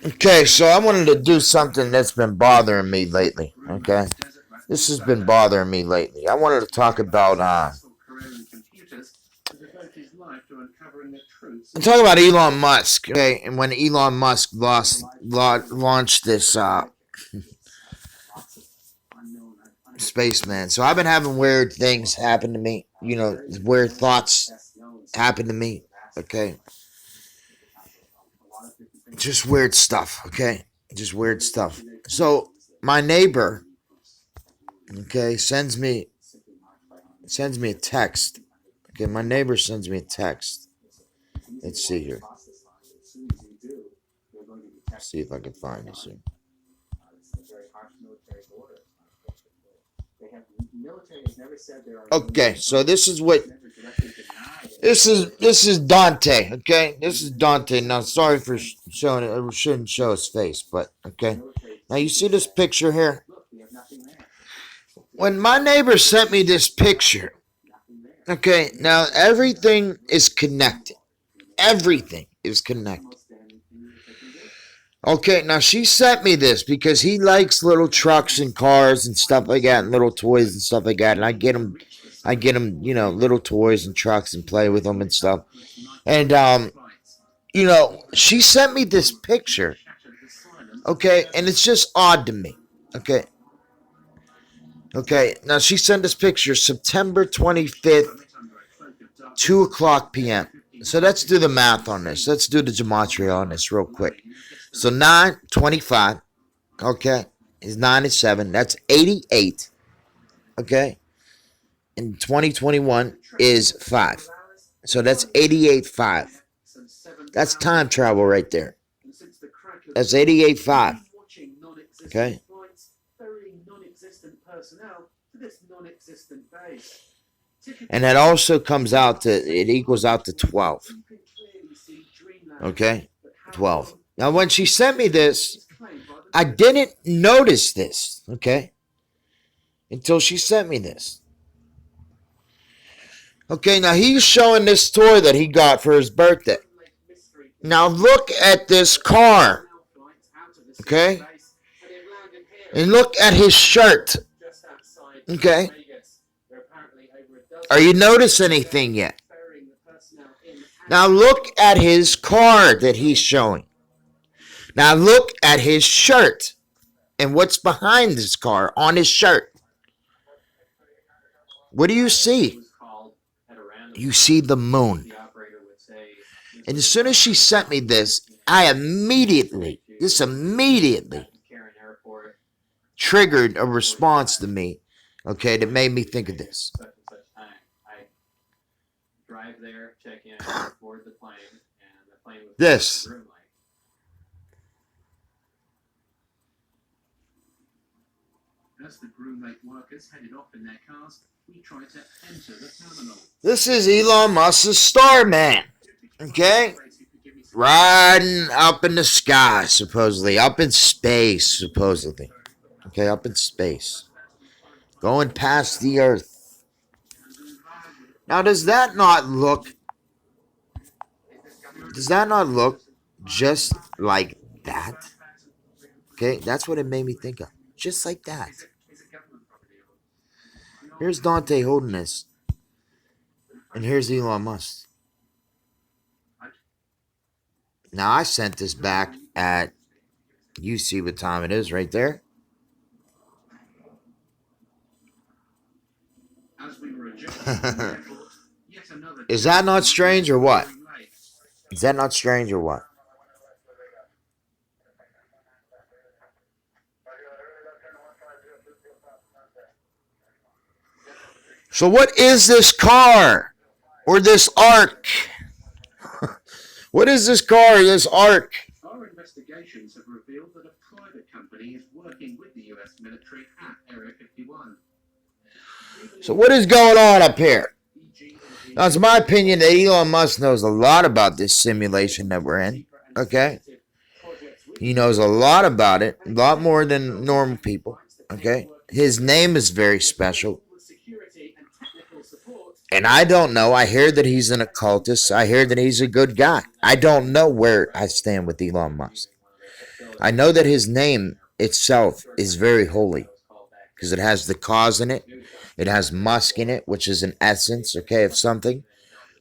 Okay, so I wanted to do something that's been bothering me lately. Okay, this has been bothering me lately. I wanted to talk about I'm talking about Elon Musk. Okay, and when Elon Musk launched this spaceman, so I've been having weird things happen to me. You know, weird thoughts happen to me. Okay, just weird stuff. Okay, just weird stuff. So my neighbor, okay, sends me a text. Okay, my neighbor sends me a text. Let's see here. See if I can find this here. Okay, so this is Dante. Okay, this is Dante. Now, sorry for showing it. I shouldn't show his face, but okay. Now you see this picture here. When my neighbor sent me this picture, okay, now everything is connected. Everything is connected. Okay, now she sent me this because he likes little trucks and cars and stuff like that, and little toys and stuff like that. And I get him, you know, little toys and trucks and play with them and stuff. And you know, she sent me this picture. Okay, and it's just odd to me. Okay. Okay, now she sent this picture September 25th, 2 o'clock p.m. So let's do the math on this. Let's do the gematria on this real quick. So 925, okay, is 9 and 7. That's 88, okay? And 2021 is 5. So that's 88.5. That's time travel right there. That's 88.5, okay? And that also comes out to, it equals out to 12. Okay? 12. Now, when she sent me this, I didn't notice this, okay? Until she sent me this. Okay, now he's showing this toy that he got for his birthday. Now, look at this car, okay? And look at his shirt, okay? Are you noticing anything yet? Now, look at his car that he's showing. Now look at his shirt and what's behind this car on his shirt. What do you see? You see the moon. And as soon as she sent me this, I immediately triggered a response to me, okay, that made me think of this. This. As the groom-lake workers headed off in their cars, we tried to enter the terminal. This is Elon Musk's Starman, okay? Riding up in the sky, supposedly. Up in space, supposedly. Okay, up in space. Going past the Earth. Now, does that not look just like that? Okay, that's what it made me think of. Just like that. Here's Dante holding this. And here's Elon Musk. Now, I sent this back at, you see what time it is right there. Is that not strange or what? Is that not strange or what? So what is this car? Or this ark? What is this car or this ark? Our investigations have revealed that a private company is working with the US military at Area 51. So what is going on up here? Now, it's my opinion that Elon Musk knows a lot about this simulation that we're in. Okay? He knows a lot about it. A lot more than normal people. Okay? His name is very special. And I don't know. I hear that he's an occultist. I hear that he's a good guy. I don't know where I stand with Elon Musk. I know that his name itself is very holy because it has the cause in it. It has musk in it, which is an essence, okay, of something,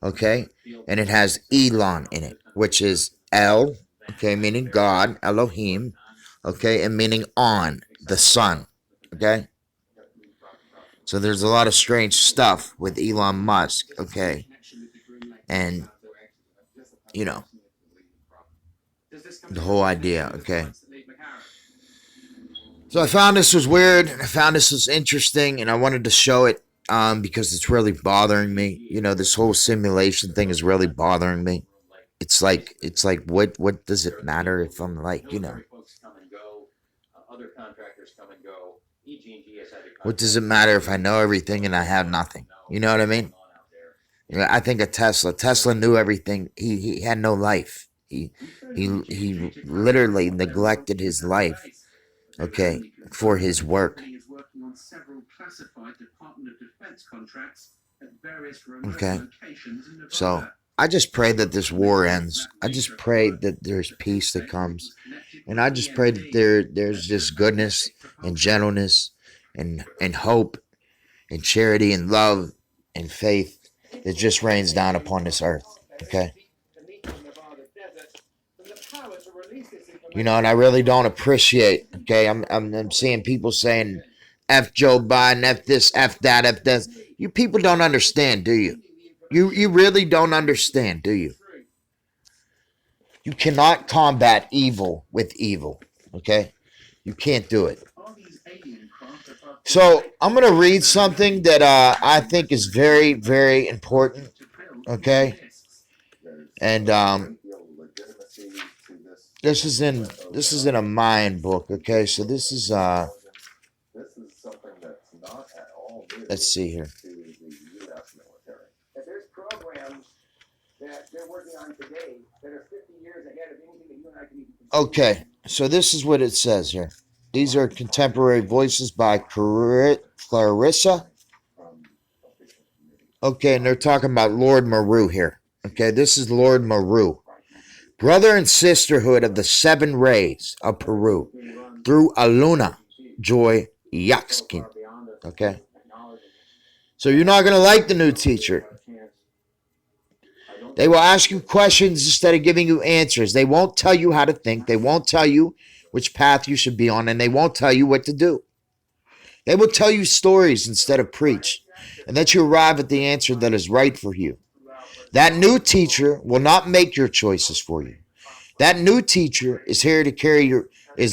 okay? And it has Elon in it, which is El, okay, meaning God, Elohim, okay, and meaning on, the sun, okay? So there's a lot of strange stuff with Elon Musk, okay? And, you know, the whole idea, okay? So I found this was weird. I found this was interesting, and I wanted to show it because it's really bothering me. You know, this whole simulation thing is really bothering me. It's like what does it matter if I'm like, what does it matter if I know everything and I have nothing? You know what I mean? You know, I think of Tesla. Tesla knew everything. He had no life. He literally neglected his life, okay, for his work. Okay. So I just pray that this war ends. I just pray that there's peace that comes. And I just pray that there's just goodness and gentleness and hope and charity and love and faith that just rains down upon this earth. Okay. You know, and I really don't appreciate. Okay, I'm seeing people saying, "F Joe Biden, F this, F that, F this." You people don't understand, do you? You really don't understand, do you? You cannot combat evil with evil. Okay, you can't do it. So I'm gonna read something that I think is very very important. Okay, and this is in a Mayan book. Okay, so this is let's see here. Okay, so this is what it says here. These are contemporary voices by Clarissa. Okay, and they're talking about Lord Maru here. Okay, this is Lord Maru. Brother and sisterhood of the seven rays of Peru through Aluna Joy Yaxkin. Okay, so you're not going to like the new teacher. They will ask you questions instead of giving you answers. They won't tell you how to think. They won't tell you which path you should be on, and they won't tell you what to do. They will tell you stories instead of preach, and that you arrive at the answer that is right for you. That new teacher will not make your choices for you. That new teacher is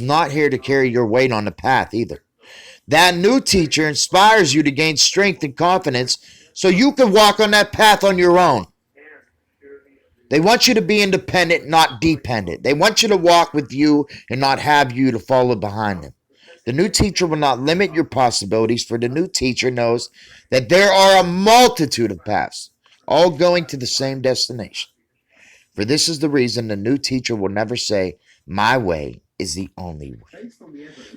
not here to carry your weight on the path either. That new teacher inspires you to gain strength and confidence so you can walk on that path on your own. They want you to be independent, not dependent. They want you to walk with you and not have you to follow behind them. The new teacher will not limit your possibilities, for the new teacher knows that there are a multitude of paths, all going to the same destination. For this is the reason the new teacher will never say, "My way is the only way."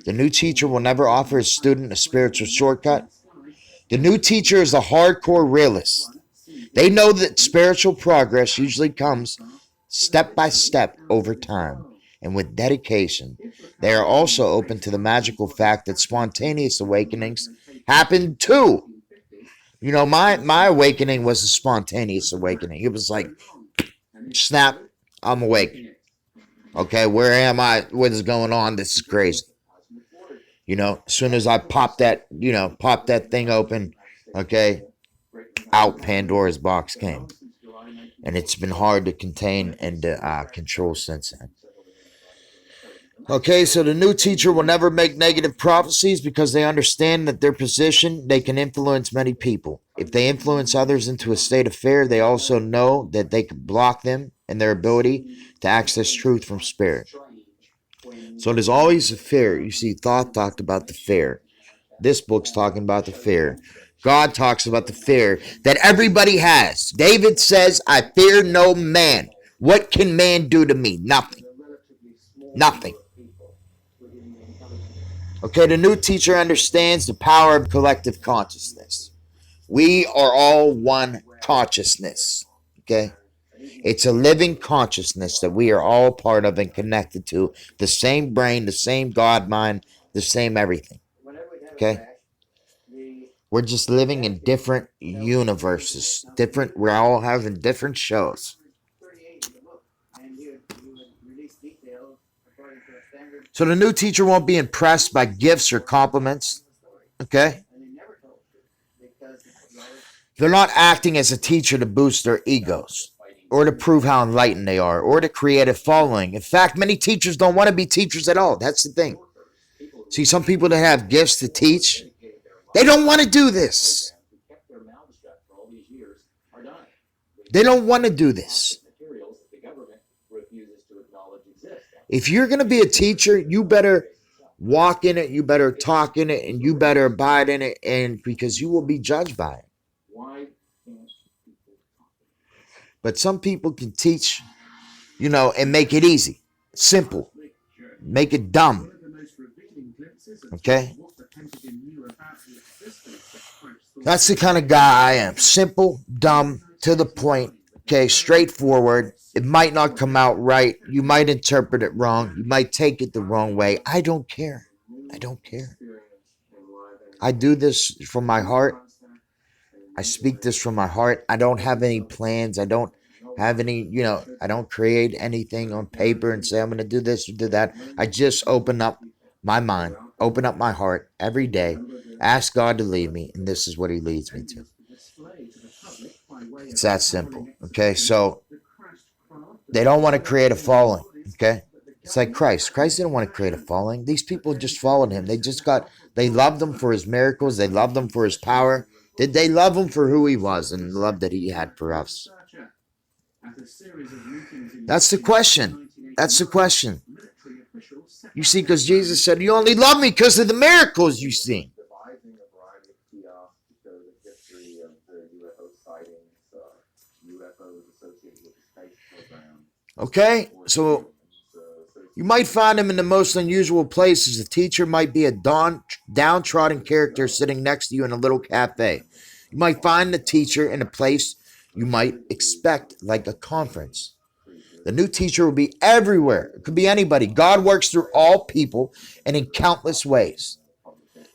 The new teacher will never offer his student a spiritual shortcut. The new teacher is a hardcore realist. They know that spiritual progress usually comes step by step over time and with dedication. They are also open to the magical fact that spontaneous awakenings happen too. You know, my awakening was a spontaneous awakening. It was like, snap, I'm awake. Okay, where am I? What is going on? This is crazy. You know, as soon as I pop that thing open, okay, out Pandora's box came. And it's been hard to contain and control since then. Okay, so the new teacher will never make negative prophecies because they understand that their position, they can influence many people. If they influence others into a state of fear, they also know that they can block them and their ability to access truth from spirit. So there's always a fear. You see, Thoth talked about the fear. This book's talking about the fear. God talks about the fear that everybody has. David says, "I fear no man. What can man do to me? Nothing. Nothing." Okay, the new teacher understands the power of collective consciousness. We are all one consciousness. Okay? It's a living consciousness that we are all part of and connected to. The same brain, the same God mind, the same everything. Okay? We're just living in different universes. Different, we're all having different shows. So the new teacher won't be impressed by gifts or compliments. Okay? They're not acting as a teacher to boost their egos or to prove how enlightened they are or to create a following. In fact, many teachers don't want to be teachers at all. That's the thing. See, some people that have gifts to teach, they don't want to do this. They don't want to do this. If you're going to be a teacher, you better walk in it, you better talk in it, and you better abide in it, and because you will be judged by it. But some people can teach, and make it easy, simple, make it dumb. Okay? That's the kind of guy I am. Simple, dumb, to the point, okay, straightforward. It might not come out right. You might interpret it wrong. You might take it the wrong way. I don't care. I don't care. I do this from my heart. I speak this from my heart. I don't have any plans. I don't have any, I don't create anything on paper and say I'm going to do this or do that. I just open up my mind, open up my heart every day, ask God to lead me, and this is what he leads me to. It's that simple, okay? So they don't want to create a following, okay? It's like Christ. Christ didn't want to create a following. These people just followed him. They loved him for his miracles. They loved him for his power. Did they love him for who he was and the love that he had for us? That's the question. That's the question. You see, because Jesus said, you only love me because of the miracles you see. Okay, so you might find him in the most unusual places. The teacher might be a downtrodden character sitting next to you in a little cafe. You might find the teacher in a place you might expect, like a conference. The new teacher will be everywhere. It could be anybody. God works through all people and in countless ways.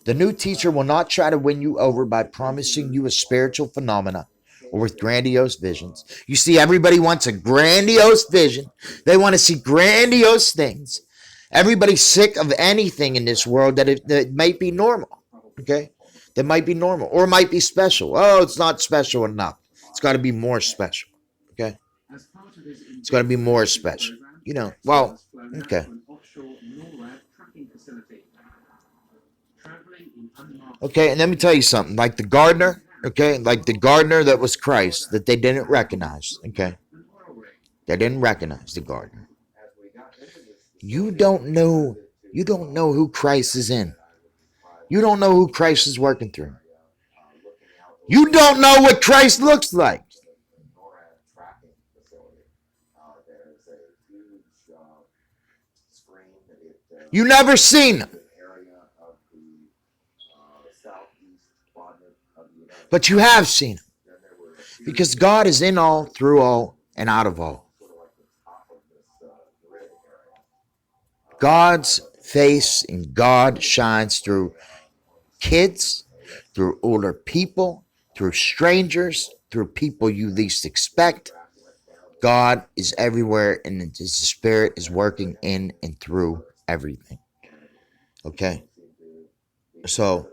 The new teacher will not try to win you over by promising you a spiritual phenomena or with grandiose visions. You see, everybody wants a grandiose vision. They want to see grandiose things. Everybody's sick of anything in this world that might be normal, okay? That might be normal or might be special. Oh, it's not special enough. It's got to be more special, okay? It's got to be more special. Okay. Okay, and let me tell you something. Like the gardener, okay? Like the gardener that was Christ, that they didn't recognize, okay? They didn't recognize the gardener. You don't know who Christ is in. You don't know who Christ is working through. You don't know what Christ looks like. You never seen him. But you have seen him. Because God is in all, through all, and out of all. God's face and God shines through kids, through older people, through strangers, through people you least expect. God is everywhere, and his spirit is working in and through everything. Okay? So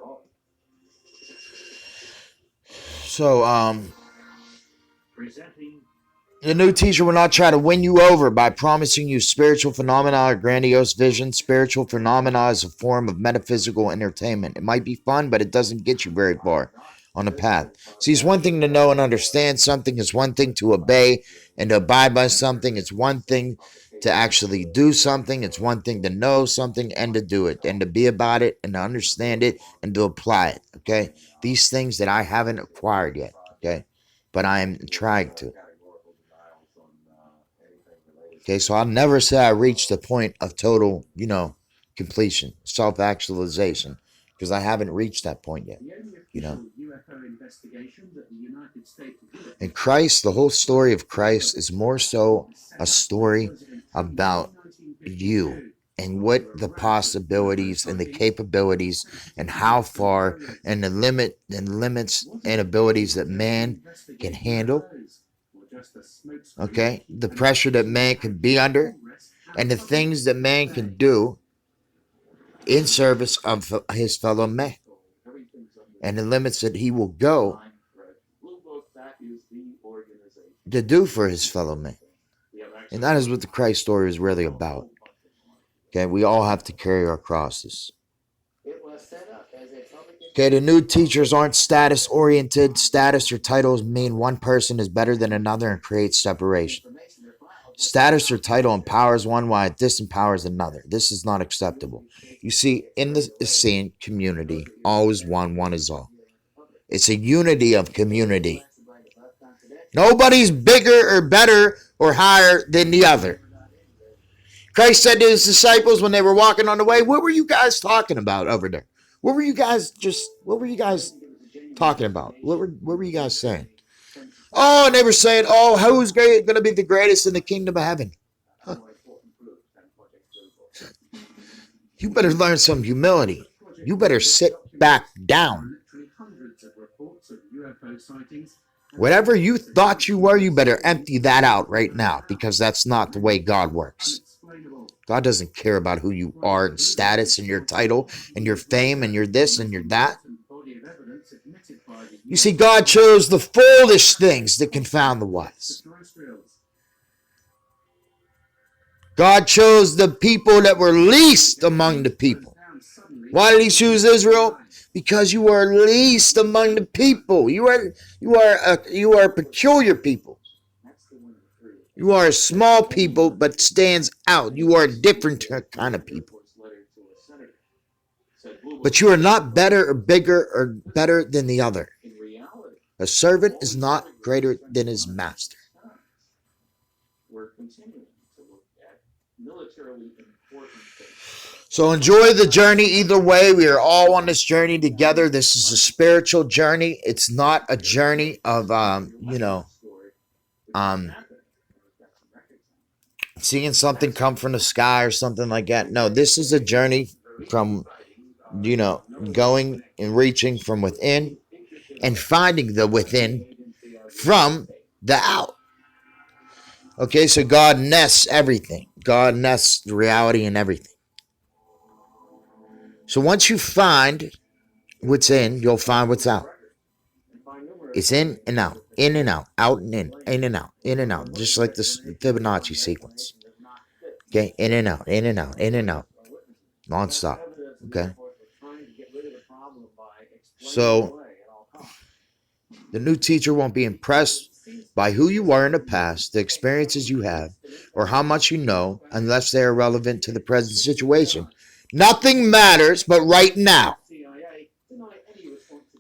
the new teacher will not try to win you over by promising you spiritual phenomena or grandiose visions. Spiritual phenomena is a form of metaphysical entertainment. It might be fun, but it doesn't get you very far on the path. See, it's one thing to know and understand something. It's one thing to obey and to abide by something. It's one thing to actually do something. It's one thing to know something and to do it and to be about it and to understand it and to apply it, okay? These things that I haven't acquired yet, okay? But I am trying to. Okay, so I'll never say I reached the point of total, completion, self-actualization, because I haven't reached that point yet. And Christ, the whole story of Christ is more so a story about you and what the possibilities and the capabilities and how far and the limits and abilities that man can handle. Okay, the pressure that man can be under and the things that man can do in service of his fellow man and the limits that he will go to do for his fellow man. And that is what the Christ story is really about. Okay, we all have to carry our crosses. Okay, the new teachers aren't status oriented. Status or titles mean one person is better than another and creates separation. Status or title empowers one while it disempowers another. This is not acceptable. You see, in the Essene community, all is one, one is all. It's a unity of community. Nobody's bigger or better or higher than the other. Christ said to his disciples when they were walking on the way, what were you guys talking about over there? What were you guys talking about? What were you guys saying? Oh, and they were saying, oh, who's going to be the greatest in the kingdom of heaven? Huh. You better learn some humility. You better sit back down. Whatever you thought you were, you better empty that out right now, because that's not the way God works. God doesn't care about who you are and status and your title and your fame and your this and your that. You see, God chose the foolish things that confound the wise. God chose the people that were least among the people. Why did he choose Israel? Because you are least among the people. You are a peculiar people. You are a small people, but stands out. You are a different kind of people. But you are not better or bigger or better than the other. A servant is not greater than his master. So enjoy the journey either way. We are all on this journey together. This is a spiritual journey. It's not a journey of, seeing something come from the sky or something like that. No, this is a journey from, going and reaching from within and finding the within from the out. Okay, so God nests everything. God nests the reality in everything. So once you find what's in, you'll find what's out. It's in and out, out and in and out, just like this Fibonacci sequence. Okay, in and out, in and out, in and out, nonstop. Okay. So the new teacher won't be impressed by who you were in the past, the experiences you have, or how much you know, unless they are relevant to the present situation. Nothing matters but right now.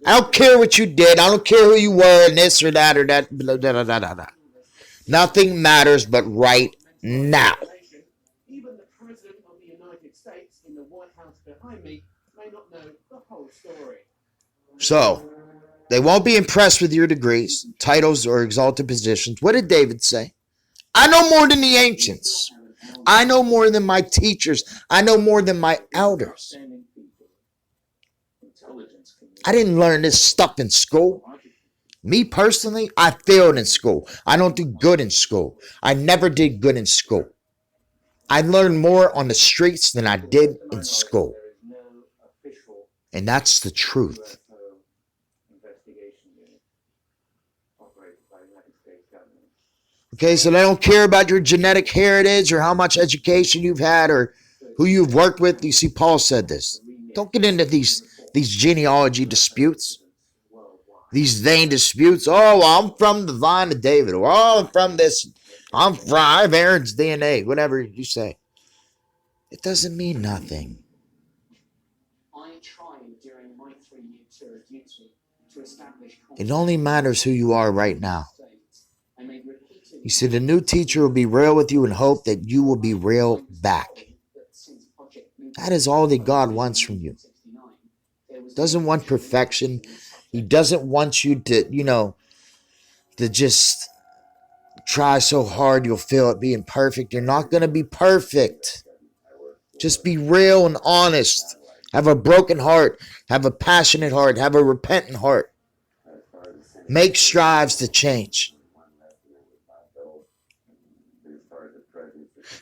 I don't care what you did. I don't care who you were and this or that or that. Blah, blah, blah, blah, blah. Nothing matters but right now. Even the president of the United States in the White House behind me may not know the whole story. So, they won't be impressed with your degrees, titles, or exalted positions. What did David say? I know more than the ancients. I know more than my teachers. I know more than my elders. I didn't learn this stuff in school. Me personally, I failed in school. I don't do good in school. I never did good in school. I learned more on the streets than I did in school. And that's the truth. Okay, so they don't care about your genetic heritage or how much education you've had or who you've worked with. You see, Paul said this. Don't get into these genealogy disputes, these vain disputes. Oh, well, I'm from the line of David. Or, oh, I'm from this. I have Aaron's DNA. Whatever you say. It doesn't mean nothing. It only matters who you are right now. You see, the new teacher will be real with you and hope that you will be real back. That is all that God wants from you. Doesn't want perfection. He doesn't want you to, to just try so hard you'll feel it being perfect. You're not going to be perfect. Just be real and honest. Have a broken heart. Have a passionate heart. Have a repentant heart. Make strives to change.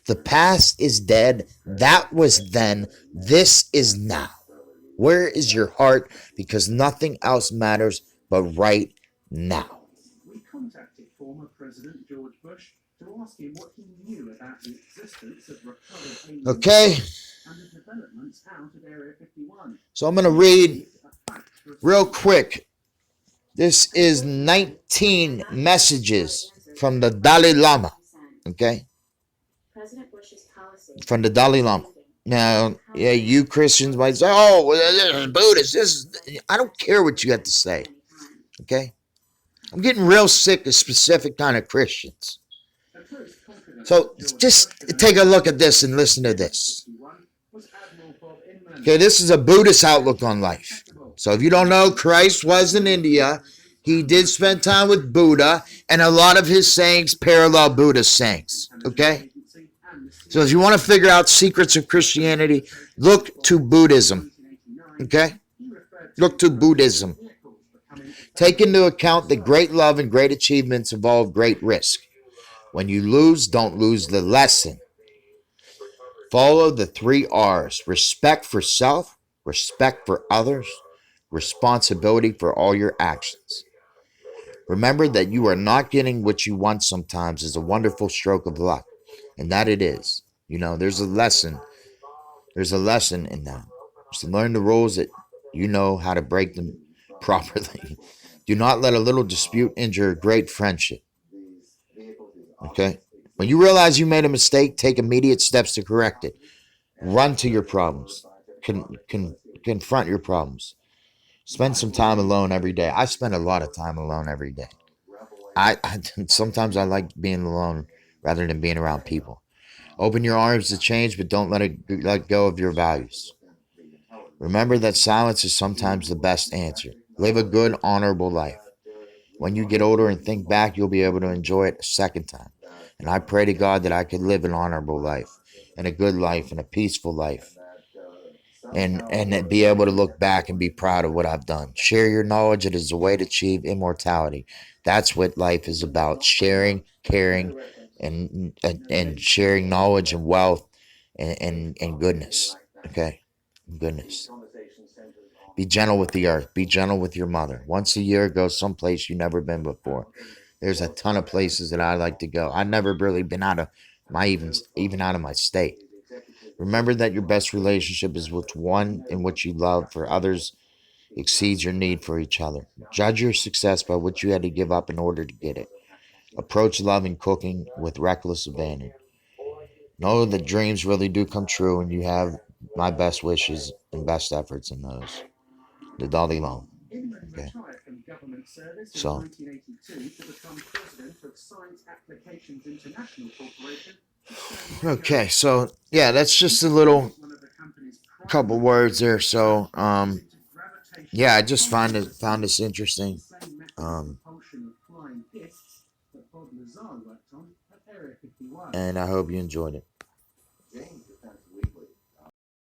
The past is dead. That was then. This is now. Where is your heart? Because nothing else matters but right now. We contacted former President George Bush to ask him what he knew about the existence of recovered okay. And the developments out of Area 51. So I'm going to read real quick. This is 19 messages from the Dalai Lama. Okay? From the Dalai Lama. Now, yeah, you Christians might say, oh, well, this is Buddhist. I don't care what you have to say. Okay? I'm getting real sick of specific kind of Christians. So just take a look at this and listen to this. Okay, this is a Buddhist outlook on life. So if you don't know, Christ was in India. He did spend time with Buddha, and a lot of his sayings parallel Buddha's sayings. Okay? So if you want to figure out secrets of Christianity, look to Buddhism. Okay? Look to Buddhism. Take into account that great love and great achievements involve great risk. When you lose, don't lose the lesson. Follow the 3 R's. Respect for self, respect for others, responsibility for all your actions. Remember that you are not getting what you want sometimes is a wonderful stroke of luck. And that it is. There's a lesson. There's a lesson in that. Just learn the rules that you know how to break them properly. Do not let a little dispute injure a great friendship. Okay? When you realize you made a mistake, take immediate steps to correct it. Run to your problems. Confront your problems. Spend some time alone every day. I spend a lot of time alone every day. I sometimes I like being alone rather than being around people. Open your arms to change, but don't let go of your values. Remember that silence is sometimes the best answer. Live a good, honorable life. When you get older and think back, you'll be able to enjoy it a second time. And I pray to God that I could live an honorable life, and a good life, and a peaceful life. And be able to look back and be proud of what I've done. Share your knowledge. It is a way to achieve immortality. That's what life is about. Sharing, caring, and sharing knowledge and wealth and goodness. Okay? Goodness. Be gentle with the earth. Be gentle with your mother. Once a year, go someplace you've never been before. There's a ton of places that I like to go. I've never really been out of my even out of my state. Remember that your best relationship is with one in which you love for others exceeds your need for each other. Judge your success by what you had to give up in order to get it. Approach love and cooking with reckless abandon. Know that dreams really do come true, and you have my best wishes and best efforts in those. The Dalai Lama. Okay. So. Okay, so yeah, that's just a little couple words there. So, yeah, I just found this interesting. And I hope you enjoyed it.